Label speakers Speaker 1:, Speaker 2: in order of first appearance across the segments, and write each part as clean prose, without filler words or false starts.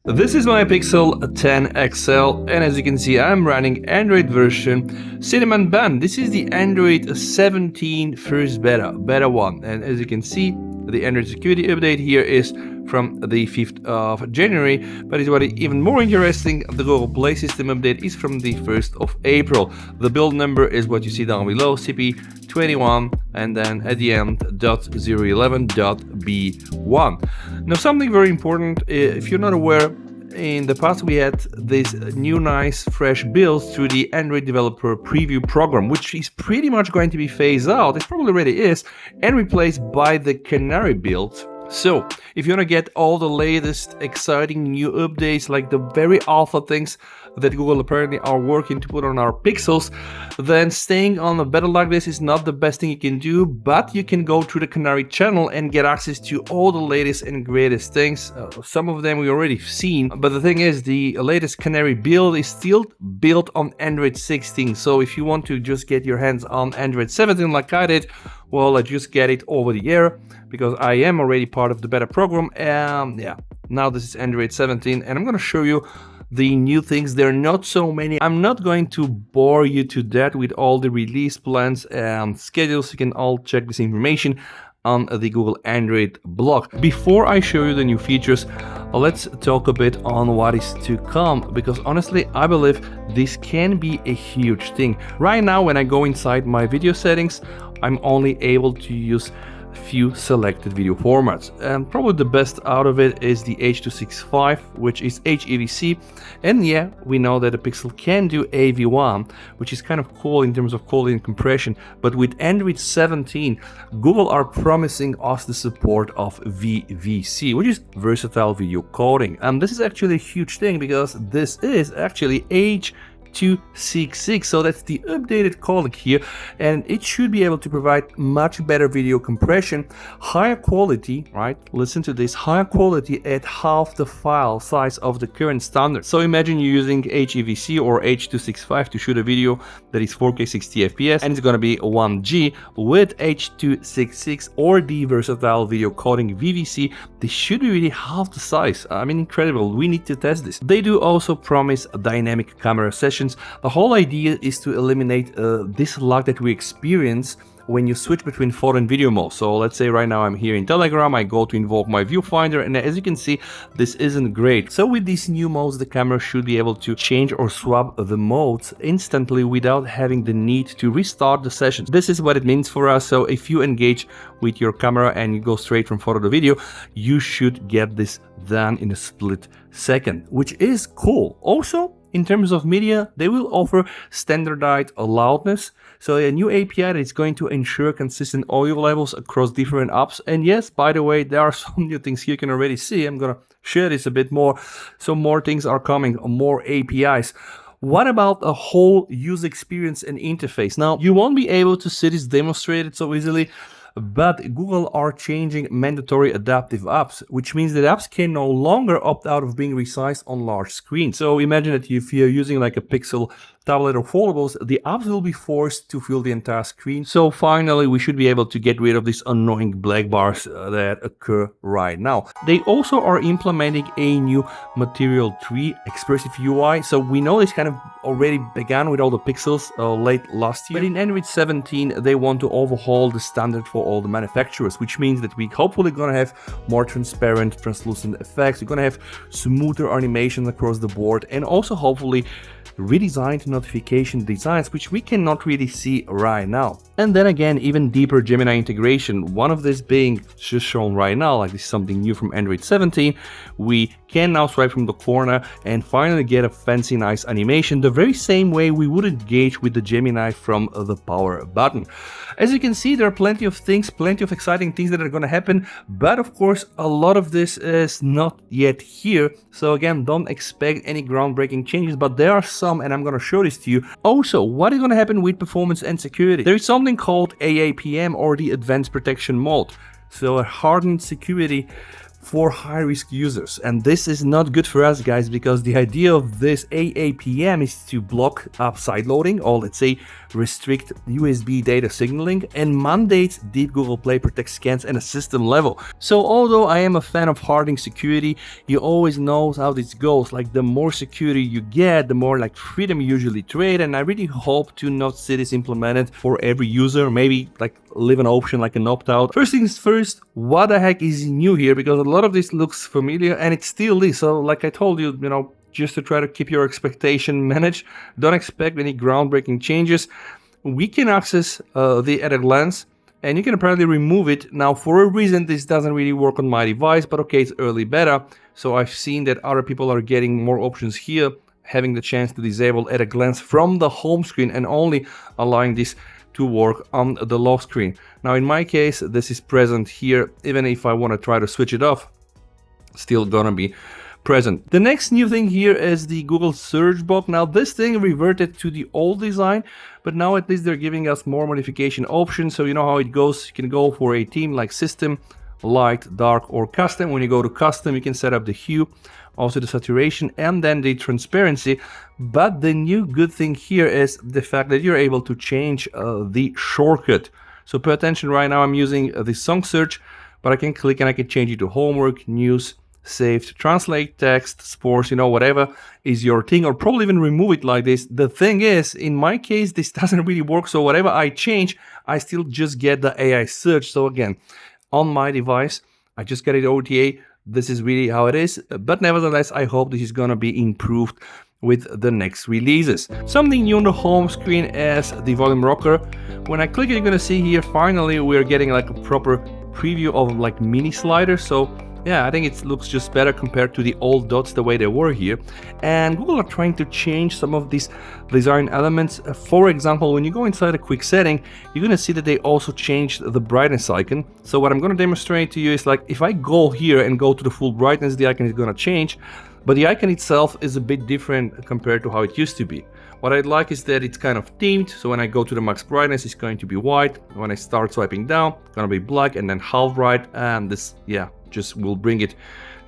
Speaker 1: This is my Pixel 10 XL, and as you can see, I'm running Android version Cinnamon Bun. This is the Android 17 first beta 1, and as you can see, the Android security update here is from the 5th of January, but it's what is even more interesting, the Google Play System update is from the 1st of April. The build number is what you see down below, CP21, and then at the end, .011.b1. Now, something very important, if you're not aware, in the past we had this new nice fresh builds through the Android developer preview program, which is pretty much going to be phased out, it probably already is, and replaced by the Canary build. So, if you want to get all the latest exciting new updates, like the very alpha things that Google apparently are working to put on our Pixels, then staying on a beta like this is not the best thing you can do, but you can go to the Canary channel and get access to all the latest and greatest things. Some of them we already seen, but the thing is, the latest Canary build is still built on Android 16, so if you want to just get your hands on Android 17 like I did, well, I just get it over the air, because I am already part of the beta program, and yeah, now this is Android 17, and I'm gonna show you the new things. There are not so many. I'm not going to bore you to death with all the release plans and schedules. You can all check this information on the Google Android blog. Before I show you the new features, let's talk a bit on what is to come, because honestly, I believe this can be a huge thing. Right now, when I go inside my video settings, I'm only able to use few selected video formats, and probably the best out of it is the H.266, which is HEVC, and yeah, we know that the Pixel can do AV1, which is kind of cool in terms of quality and compression, but with Android 17, Google are promising us the support of VVC, which is versatile video coding, and this is actually a huge thing, because this is actually H.266, so that's the updated codec here, and it should be able to provide much better video compression, higher quality, right? Listen to this, higher quality at half the file size of the current standard. So imagine you're using HEVC or H.265 to shoot a video that is 4K 60 FPS, and it's gonna be 1G. With H.266 or the versatile video coding VVC, this should be really half the size. I mean, incredible. We need to test this. They do also promise dynamic camera sessions. The whole idea is to eliminate this lag that we experience when you switch between photo and video mode. So let's say right now I'm here in Telegram, I go to invoke my viewfinder, and as you can see, this isn't great. So with these new modes, the camera should be able to change or swap the modes instantly without having the need to restart the session. This is what it means for us. So if you engage with your camera and you go straight from photo to video, you should get this done in a split second, which is cool. Also, in terms of media, they will offer standardized loudness, so a new API that is going to ensure consistent audio levels across different apps. And yes, by the way, there are some new things here you can already see. I'm gonna share this a bit more. So more things are coming, more APIs. What about a whole user experience and interface? Now, you won't be able to see this demonstrated so easily, but Google are changing mandatory adaptive apps, which means that apps can no longer opt out of being resized on large screens. So imagine that if you're using like a Pixel tablet or foldables, the apps will be forced to fill the entire screen. So finally, we should be able to get rid of these annoying black bars that occur right now. They also are implementing a new Material 3 Expressive UI. So we know this kind of already began with all the Pixels late last year. But in Android 17, they want to overhaul the standard for all the manufacturers, which means that we hopefully gonna have more transparent, translucent effects. We're gonna have smoother animation across the board, and also hopefully redesigned notification designs, which we cannot really see right now. And then again, even deeper Gemini integration, one of this being just shown right now, like this is something new from Android 17. We can now swipe from the corner and finally get a fancy nice animation, the very same way we would engage with the Gemini from the power button. As you can see, there are plenty of things, plenty of exciting things that are going to happen, but of course a lot of this is not yet here. So again, don't expect any groundbreaking changes, but there are some, and I'm going to show this to you. Also, what is going to happen with performance and security? There is something called AAPM, or the Advanced Protection Mode. So a hardened security for high-risk users. And this is not good for us, guys, because the idea of this AAPM is to block side loading, or let's say restrict USB data signaling, and mandate deep Google Play Protect scans at a system level. So although I am a fan of hardening security, you always know how this goes. Like, the more security you get, the more like freedom you usually trade, and I really hope to not see this implemented for every user. Maybe like leave an option like an opt-out. First things first, what the heck is new here? Because a lot of this looks familiar, and it still is. So like I told you, just to try to keep your expectation managed, don't expect any groundbreaking changes. We can access the at a glance, and you can apparently remove it. Now, for a reason, this doesn't really work on my device, but okay, it's early beta, so I've seen that other people are getting more options here, having the chance to disable at a glance from the home screen and only allowing this to work on the lock screen. Now, in my case, this is present here. Even if I want to try to switch it off, still gonna be present. The next new thing here is the Google search box. Now, this thing reverted to the old design, but now at least they're giving us more modification options. So you know how it goes. You can go for a theme like system, light, dark, or custom. When you go to custom, you can set up the hue, also the saturation, and then the transparency. But the new good thing here is the fact that you're able to change the shortcut. So pay attention. Right now I'm using the song search, but I can click and I can change it to homework, news, saved, translate text, sports, whatever is your thing, or probably even remove it like this. The thing is, in my case, this doesn't really work. So whatever I change, I still just get the AI search. So again, on my device, I just get it OTA. This is really how it is. But nevertheless, I hope this is going to be improved with the next releases. Something new on the home screen is the volume rocker. When I click it, you're going to see here, finally, we're getting like a proper preview of like mini sliders. So yeah, I think it looks just better compared to the old dots the way they were here. And Google are trying to change some of these design elements. For example, when you go inside a quick setting, you're going to see that they also changed the brightness icon. So what I'm going to demonstrate to you is like, if I go here and go to the full brightness, the icon is going to change. But the icon itself is a bit different compared to how it used to be. What I'd like is that it's kind of themed. So when I go to the max brightness, it's going to be white. When I start swiping down, it's going to be black, and then half bright. And this, yeah, just will bring it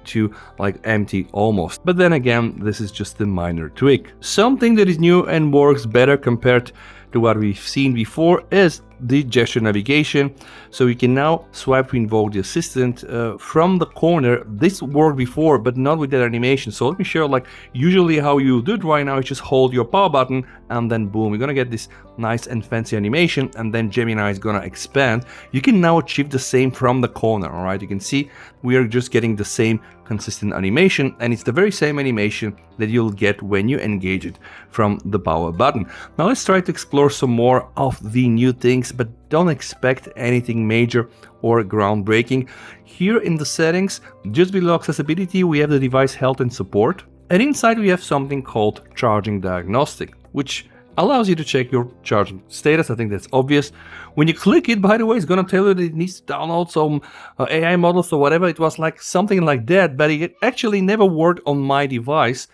Speaker 1: to like empty almost. But then again, this is just a minor tweak. Something that is new and works better compared to what we've seen before is the gesture navigation. So you can now swipe to invoke the assistant from the corner. This worked before, but not with that animation. So let me show, like usually how you do it right now is just hold your power button and then boom, you're gonna get this nice and fancy animation, and then Gemini is gonna expand. You can now achieve the same from the corner. All right, you can see we are just getting the same consistent animation, and it's the very same animation that you'll get when you engage it from the power button. Now let's try to explore some more of the new things, but don't expect anything major or groundbreaking. Here in the settings, just below accessibility, we have the device health and support, and inside we have something called Charging Diagnostics, which allows you to check your charging status. I think that's obvious. When you click it, by the way, it's gonna tell you that it needs to download some AI models or whatever. It was like something like that, but it actually never worked on my device.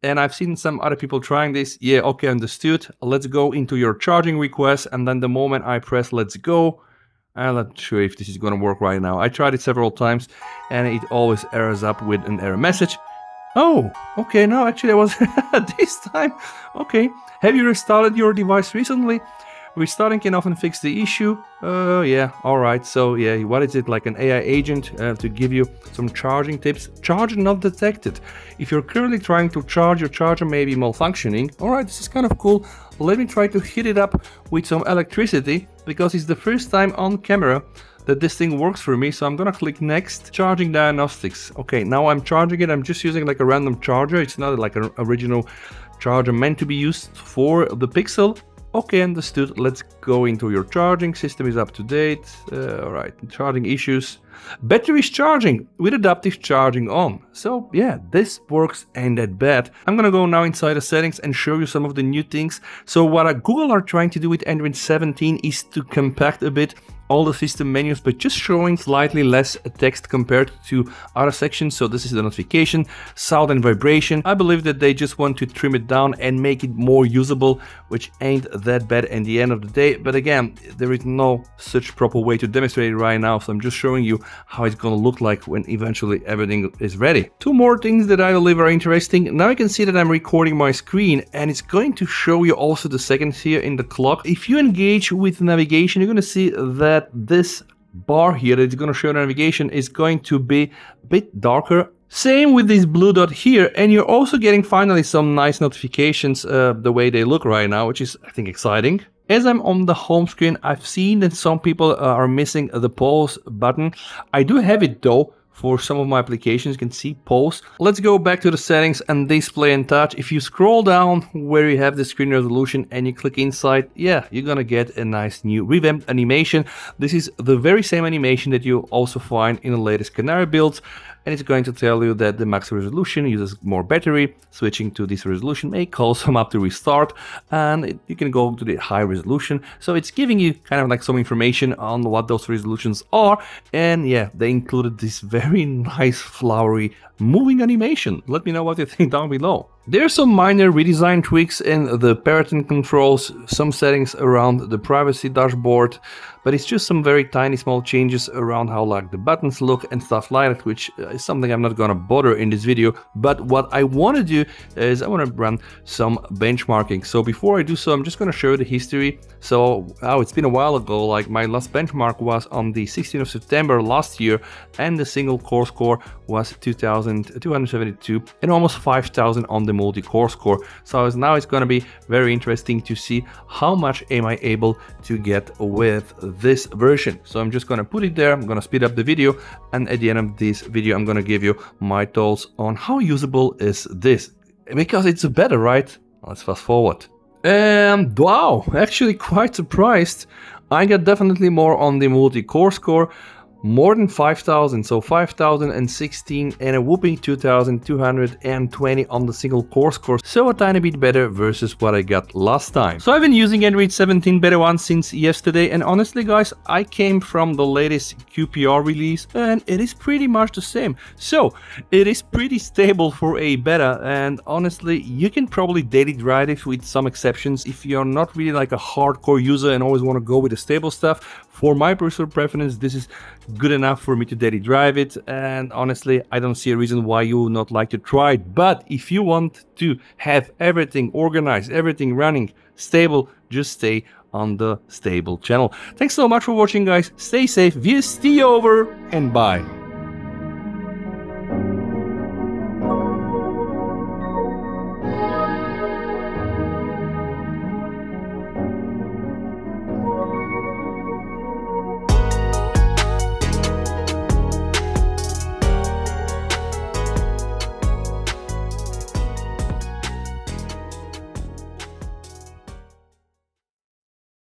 Speaker 1: And I've seen some other people trying this. Yeah, okay, understood. Let's go into your charging request. And then the moment I press let's go, I'm not sure if this is gonna work right now. I tried it several times and it always errors up with an error message. Oh, okay, no, actually I was this time. Okay, have you restarted your device recently? Restarting can often fix the issue. Yeah, all right. So yeah, what is it, like an AI agent to give you some charging tips? Charger not detected. If you're currently trying to charge, your charger may be malfunctioning. All right, this is kind of cool. Let me try to heat it up with some electricity, because it's the first time on camera that this thing works for me. So I'm gonna click next. Charging Diagnostics. Okay, now I'm charging it. I'm just using like a random charger. It's not like an original charger meant to be used for the Pixel. Okay, understood. Let's go into your charging. System is up to date. All right, charging issues. Battery is charging with adaptive charging on. So yeah, this works ain't that bad. I'm gonna go now inside the settings and show you some of the new things. So what Google are trying to do with Android 17 is to compact a bit all the system menus, but just showing slightly less text compared to other sections. So this is the notification, sound and vibration. I believe that they just want to trim it down and make it more usable, which ain't that bad in the end of the day. But again, there is no such proper way to demonstrate it right now, so I'm just showing you how it's gonna look like when eventually everything is ready. Two more things that I believe are interesting. Now you can see that I'm recording my screen, and it's going to show you also the seconds here in the clock. If you engage with navigation, you're gonna see that this bar here that's going to show navigation is going to be a bit darker. Same with this blue dot here, and you're also getting finally some nice notifications the way they look right now, which is, I think, exciting. As I'm on the home screen, I've seen that some people are missing the pause button. I do have it though. For some of my applications, you can see pause. Let's go back to the settings and display and touch. If you scroll down where you have the screen resolution and you click inside, yeah, you're gonna get a nice new revamped animation. This is the very same animation that you also find in the latest Canary builds. And it's going to tell you that the max resolution uses more battery. Switching to this resolution may cause some up to restart, and you can go to the high resolution. So it's giving you kind of like some information on what those resolutions are. And yeah, they included this very nice flowery moving animation. Let me know what you think down below. There's some minor redesign tweaks in the pattern controls, some settings around the privacy dashboard, but it's just some very tiny small changes around how like the buttons look and stuff like that, which is something I'm not gonna bother in this video. But what I want to do is I want to run some benchmarking. So before I do so, I'm just gonna show you the history. So it's been a while ago, like my last benchmark was on the 16th of September last year, and the single core score was 2,272 and almost 5,000 on the multi-core score. So now it's going to be very interesting to see how much am I able to get with this version. So I'm just going to put it there. I'm going to speed up the video, and at the end of this video I'm going to give you my thoughts on how usable is this, because it's better, right? Let's fast forward. And wow, actually quite surprised. I got definitely more on the multi-core score. More than 5,000, so 5,016 and a whooping 2,220 on the single core score, so a tiny bit better versus what I got last time. So I've been using Android 17 Beta 1 since yesterday, and honestly guys, I came from the latest QPR release and it is pretty much the same. So it is pretty stable for a beta, and honestly you can probably daily drive it with some exceptions if you're not really like a hardcore user and always want to go with the stable stuff. For my personal preference, this is good enough for me to daily drive it, and honestly I don't see a reason why you would not like to try it. But if you want to have everything organized, everything running stable, just stay on the stable channel. Thanks so much for watching guys, stay safe, wir stay over and bye.